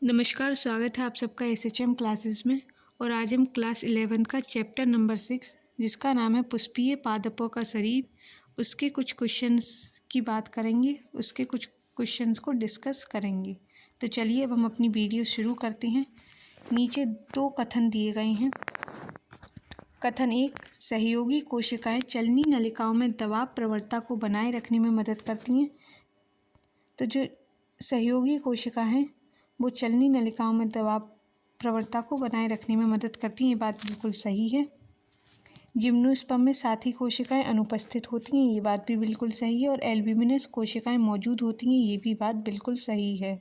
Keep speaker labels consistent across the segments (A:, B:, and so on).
A: नमस्कार, स्वागत है आप सबका एसएचएम क्लासेस में। और आज हम क्लास 11 का चैप्टर नंबर 6 जिसका नाम है पुष्पीय पादपों का शरीर, उसके कुछ क्वेश्चंस की बात करेंगे, उसके कुछ क्वेश्चंस को डिस्कस करेंगे। तो चलिए अब हम अपनी वीडियो शुरू करते हैं। नीचे दो कथन दिए गए हैं। कथन 1, सहयोगी कोशिकाएं चलनी नलिकाओं में दबाव प्रवणता को बनाए रखने में मदद करती हैं। तो जो सहयोगी कोशिका हैं वो चलनी नलिकाओं में दबाव प्रवणता को बनाए रखने में मदद करती हैं, ये बात बिल्कुल सही है। जिम्नोस्पर्म में साथी कोशिकाएं अनुपस्थित होती हैं, ये बात भी बिल्कुल सही है। और एल्ब्यूमिनस कोशिकाएं मौजूद होती हैं, ये भी बात बिल्कुल सही है।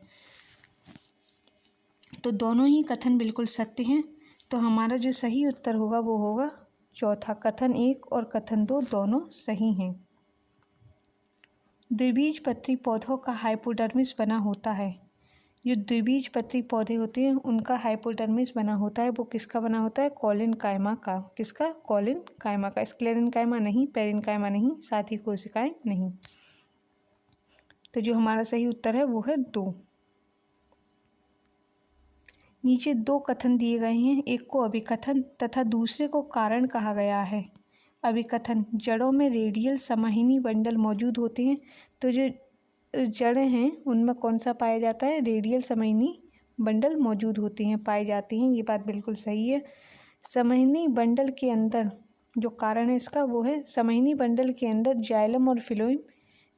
A: तो दोनों ही कथन बिल्कुल सत्य हैं। तो हमारा जो सही उत्तर होगा वो होगा चौथा। कथन 1 और कथन 2 दोनों सही हैं। द्विबीजपत्री पौधों का हाइपोडर्मिस बना होता है। जो द्विबीजपत्री पौधे होते हैं उनका हाइपोडर्मिस बना होता है, वो किसका बना होता है? कॉलिनकाइमा का। किसका? कॉलिनकाइमा का। स्क्लेरेनकाइमा नहीं, पेरेनकाइमा नहीं, साथी कोशिकाएं नहीं। तो जो हमारा सही उत्तर है वो है 2। नीचे दो कथन दिए गए हैं, एक को अभिकथन तथा दूसरे को कारण कहा गया है। अभिकथन, जड़ों में रेडियल समाहिनी बंडल मौजूद होते हैं। तो जो जड़ें हैं उनमें कौन सा पाया जाता है? रेडियल समाहिनी बंडल मौजूद होती हैं, पाई जाती हैं, ये बात बिल्कुल सही है। समाहिनी बंडल के अंदर जो कारण है इसका वो है, समाहिनी बंडल के अंदर जाइलम और फिलोइम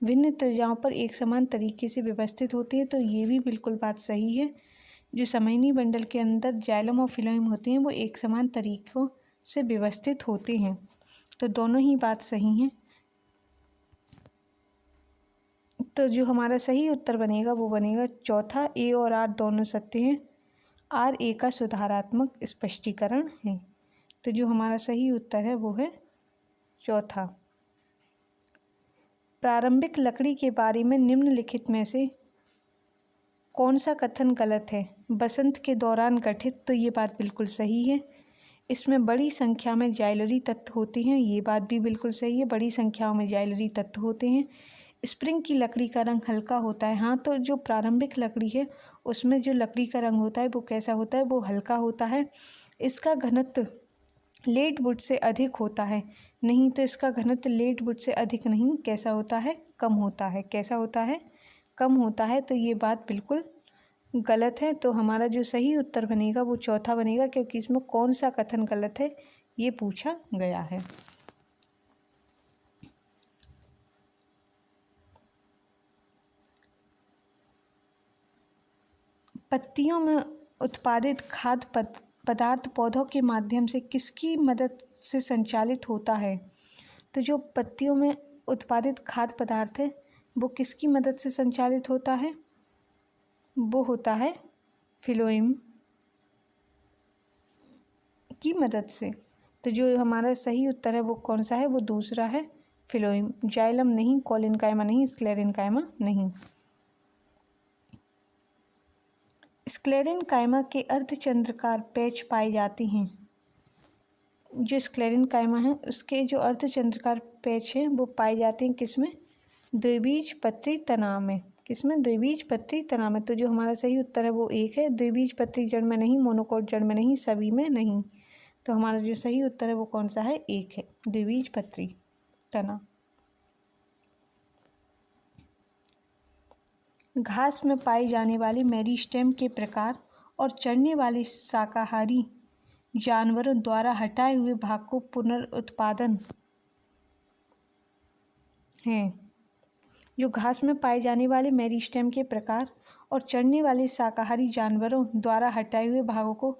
A: भिन्न त्रिज्याओं पर एक समान तरीके से व्यवस्थित होते हैं, तो ये भी बिल्कुल बात सही है। जो समाहिनी बंडल के अंदर जाइलम और फिलोइम होते हैं वो एक समान तरीकों से व्यवस्थित होते हैं, तो दोनों ही बात सही हैं। तो जो हमारा सही उत्तर बनेगा वो बनेगा चौथा। ए और आर दोनों सत्य हैं। आर ए का सुधारात्मक स्पष्टीकरण है। तो जो हमारा सही उत्तर है वो है चौथा। प्रारंभिक लकड़ी के बारे में निम्नलिखित में से कौन सा कथन गलत है? बसंत के दौरान गठित, तो ये बात बिल्कुल सही है। इसमें बड़ी संख्या में जाइलरी तत्व होते हैं, ये बात भी बिल्कुल सही है। बड़ी संख्या में जाइलरी तत्व होते हैं। स्प्रिंग की लकड़ी का रंग हल्का होता है। हाँ, तो जो प्रारंभिक लकड़ी है उसमें जो लकड़ी का रंग होता है वो कैसा होता है? वो हल्का होता है। इसका घनत्व लेट वुड से अधिक होता है। नहीं, तो इसका घनत्व लेट वुड से अधिक नहीं, कैसा होता है? कम होता है। कैसा होता है? कम होता है। तो ये बात बिल्कुल गलत है। तो हमारा जो सही उत्तर बनेगा वो चौथा बनेगा, क्योंकि इसमें कौन सा कथन गलत है ये पूछा गया है। पत्तियों में उत्पादित खाद्य पदार्थ पौधों के माध्यम से किसकी मदद से संचालित होता है? तो जो पत्तियों में उत्पादित खाद्य पदार्थ है वो किसकी मदद से संचालित होता है? वो होता है फिलोइम की मदद से। तो जो हमारा सही उत्तर है वो कौन सा है? वो दूसरा है, फिलोइम। जाइलम नहीं, कॉलिनकाइमा नहीं, स्क्लेरेनकाइमा नहीं। स्क्लेरेनकाइमा के अर्धचंद्राकार पैच पाए जाते हैं। जो स्क्लेरेनकाइमा है उसके जो अर्धचंद्राकार पैच हैं वो पाए जाते हैं किसमें? द्विबीजपत्री तना में। किसमें? द्विबीजपत्री तना में। तो जो हमारा सही उत्तर है वो 1 है। द्विबीजपत्री जड़ में नहीं, मोनोकोट जड़ में नहीं, सभी में नहीं। तो हमारा जो सही उत्तर है वो कौन सा है? 1 है, द्विबीजपत्री तना। घास में पाई जाने वाली मेरिस्टेम के प्रकार और चढ़ने वाले शाकाहारी जानवरों द्वारा हटाए हुए भाग को पुनरुत्पादन है। जो घास में पाए जाने वाले मेरिस्टेम के प्रकार और चढ़ने वाले शाकाहारी जानवरों द्वारा हटाए हुए भागों को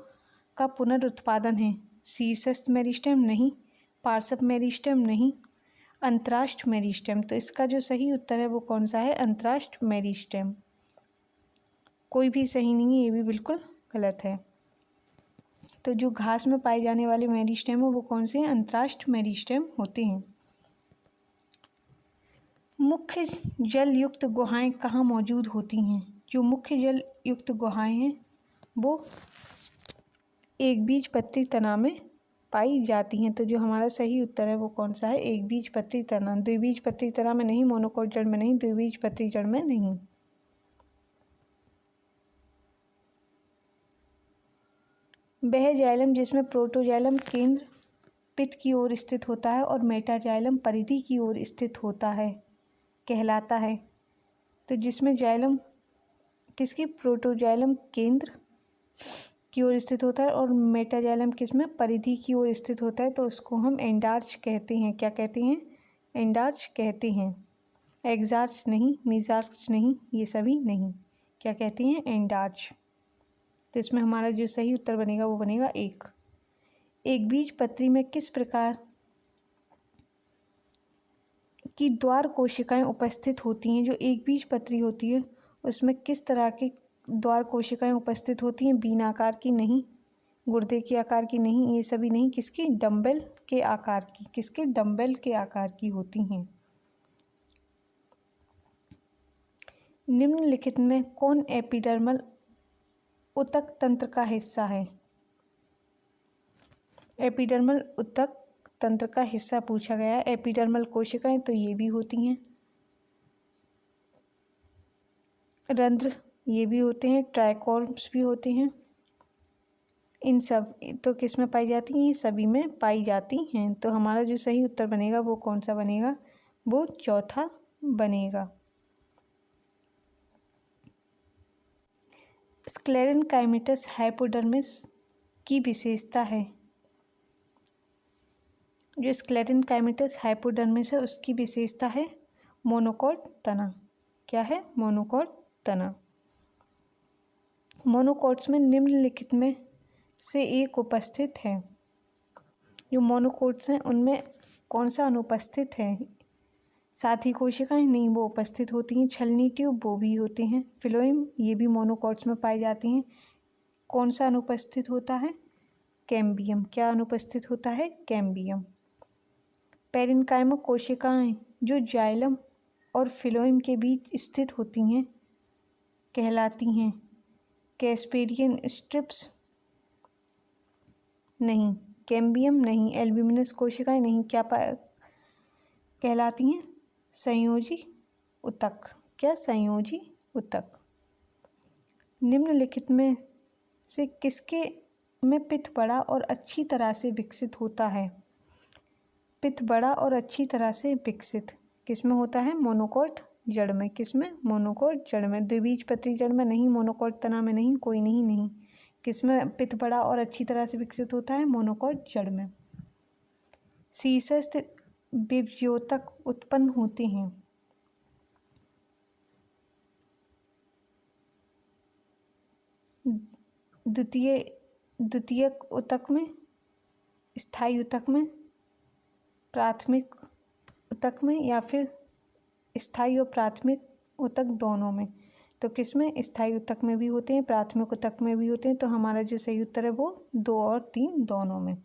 A: का पुनरुत्पादन है। शीर्षस्थ मेरिस्टेम नहीं, पार्श्व मेरिस्टेम नहीं, अंतराष्ट्र मेरिस्टेम। तो इसका जो सही उत्तर है वो कौन सा है? अंतराष्ट्र मेरिस्टेम। कोई भी सही नहीं है, ये भी बिल्कुल गलत है। तो जो घास में पाए जाने वाले मेरिस्टेम है वो कौन से हैं? अंतराष्ट्र मेरिस्टेम होते हैं। मुख्य जल युक्त गुहाएं कहाँ मौजूद होती हैं? जो मुख्य जल युक्त गुहाएं हैं वो एकबीजपत्री तना में पाई जाती हैं। तो जो हमारा सही उत्तर है वो कौन सा है? एकबीजपत्री तना। द्विबीजपत्री तना में नहीं, मोनोकोट जड़ में नहीं, द्विबीजपत्री जड़ में नहीं। वह जाइलम जिसमें प्रोटोजाइलम केंद्र पित्त की ओर स्थित होता है और मेटाजाइलम परिधि की ओर स्थित होता है कहलाता है। तो जिसमें जाइलम किसकी प्रोटोजाइलम केंद्र की ओर स्थित होता है और मेटाजाइलम किसमें परिधि की ओर स्थित होता है, तो उसको हम एंडार्च कहते हैं। क्या कहते हैं? एंडार्च कहते हैं। एग्जार्च नहीं, मीजार्च नहीं, ये सभी नहीं। क्या कहते हैं? एंडार्च। तो इसमें हमारा जो सही उत्तर बनेगा वो बनेगा एक बीजपत्री में किस प्रकार की द्वार कोशिकाएं उपस्थित होती हैं? जो एक बीजपत्री होती है उसमें किस तरह की द्वार कोशिकाएं उपस्थित होती हैं? बीन आकार की नहीं, गुर्दे के आकार की नहीं, ये सभी नहीं। किसकी? डंबल के आकार की। किसके? डंबल के आकार की होती हैं। निम्नलिखित में कौन एपिडर्मल ऊतक तंत्र का हिस्सा है? एपिडर्मल ऊतक तंत्र का हिस्सा पूछा गया है। एपिडर्मल कोशिकाएं तो ये भी होती हैं, रंध्र ये भी होते हैं, ट्राइकोर्म्स भी होते हैं। इन सब तो किस में पाई जाती हैं? ये सभी में पाई जाती हैं। तो हमारा जो सही उत्तर बनेगा वो कौन सा बनेगा? वो चौथा बनेगा। स्क्लेरेनकाइमेटस हाइपोडर्मिस की विशेषता है। जो स्क्लेरेनकाइमेटस हाइपोडर्मिस है उसकी विशेषता है मोनोकॉट तना। क्या है? मोनोकॉट तना। मोनोकॉट्स में निम्नलिखित में से एक उपस्थित है। जो मोनोकॉट्स हैं उनमें कौन सा अनुपस्थित है? साथी कोशिकाएं नहीं, वो उपस्थित होती हैं। छलनी ट्यूब वो भी होते हैं। फिलोएम ये भी मोनोकॉट्स में पाई जाती हैं। कौन सा अनुपस्थित होता है? कैम्बियम। क्या अनुपस्थित होता है? कैम्बियम। पेरेन्काइमा कोशिकाएं जो जाइलम और फिलोएम के बीच स्थित होती हैं कहलाती हैं कैस्पेरियन स्ट्रिप्स नहीं, कैम्बियम नहीं, एल्ब्यूमिनस कोशिकाएं नहीं। क्या कहलाती हैं? संयोजी ऊतक। क्या? संयोजी ऊतक। निम्नलिखित में से किसके में पित्त बड़ा और अच्छी तरह से विकसित होता है? पित्त बड़ा और अच्छी तरह से विकसित किसमें होता है? मोनोकॉट जड़ में। किसमें? मोनोकॉट जड़ में। द्विबीजपत्री जड़ में नहीं, मोनोकॉट तना में नहीं, कोई नहीं। नहीं किसमें पित्त बड़ा और अच्छी तरह से विकसित होता है? मोनोकॉट जड़ में। शीर्षस्थ विभज्योतक उत्पन्न होते हैं। द्वितीयक ऊतक में, स्थायी ऊतक में, प्राथमिक ऊतक में, या फिर स्थायी और प्राथमिक ऊतक दोनों में? तो किसमें? स्थायी ऊतक में भी होते हैं, प्राथमिक ऊतक में भी होते हैं। तो हमारा जो सही उत्तर है वो 2 और 3 दोनों में।